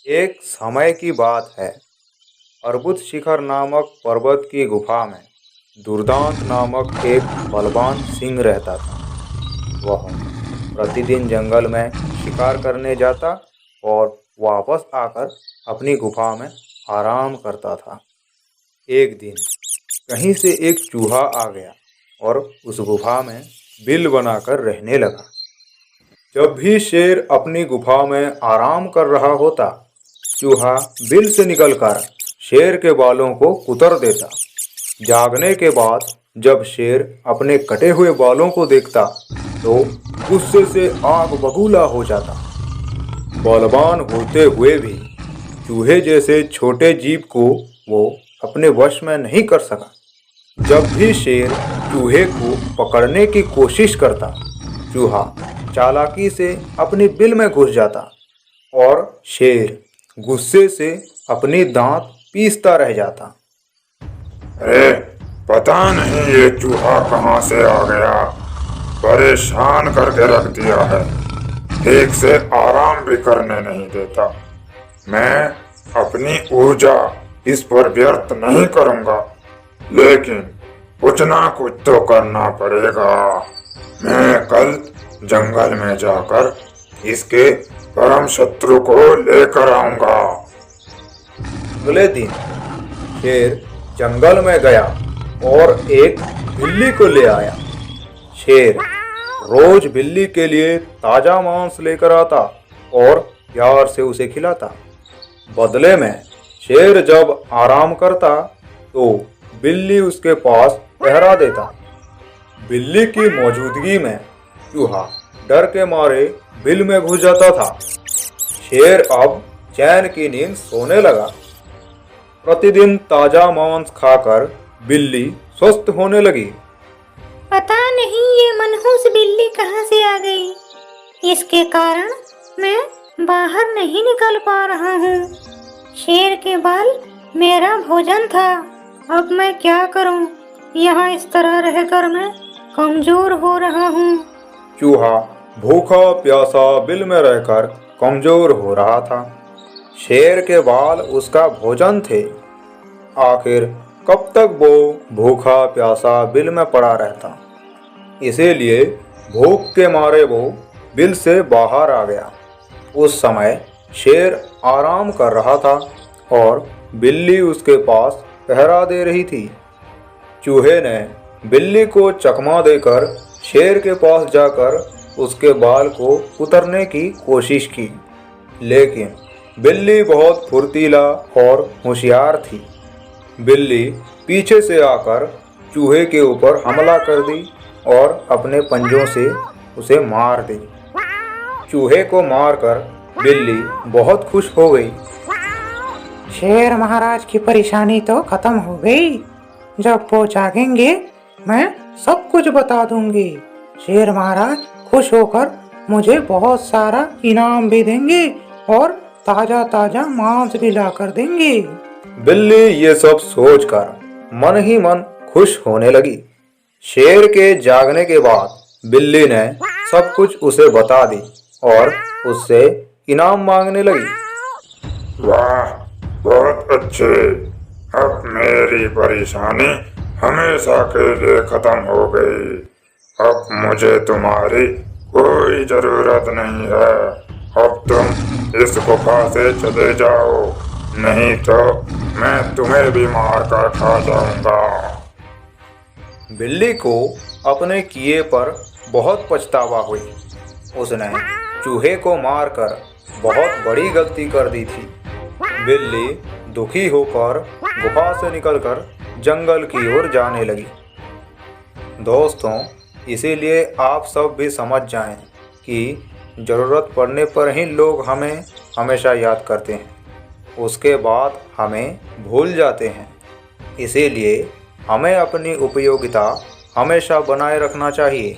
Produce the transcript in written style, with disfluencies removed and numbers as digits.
एक समय की बात है। अर्बुद शिखर नामक पर्वत की गुफा में दुर्दांत नामक एक बलवान सिंह रहता था। वह प्रतिदिन जंगल में शिकार करने जाता और वापस आकर अपनी गुफा में आराम करता था। एक दिन कहीं से एक चूहा आ गया और उस गुफा में बिल बनाकर रहने लगा। जब भी शेर अपनी गुफा में आराम कर रहा होता, चूहा बिल से निकलकर शेर के बालों को कुतर देता। जागने के बाद जब शेर अपने कटे हुए बालों को देखता तो गुस्से से आग बबूला हो जाता। बलवान होते हुए भी चूहे जैसे छोटे जीव को वो अपने वश में नहीं कर सका। जब भी शेर चूहे को पकड़ने की कोशिश करता, चूहा चालाकी से अपनी बिल में घुस जाता और शेर गुस्से से अपनी दांत पीसता रह जाता। अरे पता नहीं ये चूहा कहाँ से आ गया, परेशान करके रख दिया है। ठीक से आराम भी करने नहीं देता। मैं अपनी ऊर्जा इस पर व्यर्थ नहीं करूँगा, लेकिन कुछ ना कुछ तो करना पड़ेगा। मैं कल जंगल में जाकर इसके परम शत्रु को लेकर आऊंगा। अगले दिन शेर जंगल में गया और एक बिल्ली को ले आया। शेर रोज बिल्ली के लिए ताजा मांस लेकर आता और प्यार से उसे खिलाता। बदले में शेर जब आराम करता तो बिल्ली उसके पास पहरा देता। बिल्ली की मौजूदगी में चूहा डर के मारे बिल में घुस जाता था। शेर अब चैन की नींद सोने लगा। प्रतिदिन ताजा मांस खाकर बिल्ली स्वस्थ होने लगी। पता नहीं ये मनहूस बिल्ली कहाँ से आ गई। इसके कारण मैं बाहर नहीं निकल पा रहा हूँ। शेर के बाल मेरा भोजन था। अब मैं क्या करूँ? यहाँ इस तरह रहकर मैं कमजोर हो रहा हूँ। चूहा भूखा प्यासा बिल में रहकर कमजोर हो रहा था। शेर के बाल उसका भोजन थे। आखिर कब तक वो भूखा प्यासा बिल में पड़ा रहता। इसीलिए भूख के मारे वो बिल से बाहर आ गया। उस समय शेर आराम कर रहा था और बिल्ली उसके पास पहरा दे रही थी। चूहे ने बिल्ली को चकमा देकर शेर के पास जाकर उसके बाल को उतरने की कोशिश की, लेकिन बिल्ली बहुत फुर्तीला और होशियार थी। बिल्ली पीछे से आकर चूहे के ऊपर हमला कर दी और अपने पंजों से उसे मार दी। चूहे को मारकर बिल्ली बहुत खुश हो गई। शेर महाराज की परेशानी तो खत्म हो गई। जब वो जागेंगे मैं सब कुछ बता दूंगी। शेर महाराज खुश होकर मुझे बहुत सारा इनाम भी देंगे और ताजा ताजा मांस भी ला कर देंगे। बिल्ली ये सब सोचकर मन ही मन खुश होने लगी। शेर के जागने के बाद बिल्ली ने सब कुछ उसे बता दी और उससे इनाम मांगने लगी। वाह, बहुत अच्छे। अब मेरी परेशानी हमेशा के लिए खत्म हो गई। अब मुझे तुम्हारी कोई जरूरत नहीं है। अब तुम इस गुफा से चले जाओ, नहीं तो मैं तुम्हें भी मार कर खा जाऊंगा। बिल्ली को अपने किए पर बहुत पछतावा हुई। उसने चूहे को मारकर बहुत बड़ी गलती कर दी थी। बिल्ली दुखी होकर गुफा से निकलकर जंगल की ओर जाने लगी। दोस्तों, इसीलिए आप सब भी समझ जाएं कि ज़रूरत पड़ने पर ही लोग हमें हमेशा याद करते हैं, उसके बाद हमें भूल जाते हैं। इसीलिए हमें अपनी उपयोगिता हमेशा बनाए रखना चाहिए।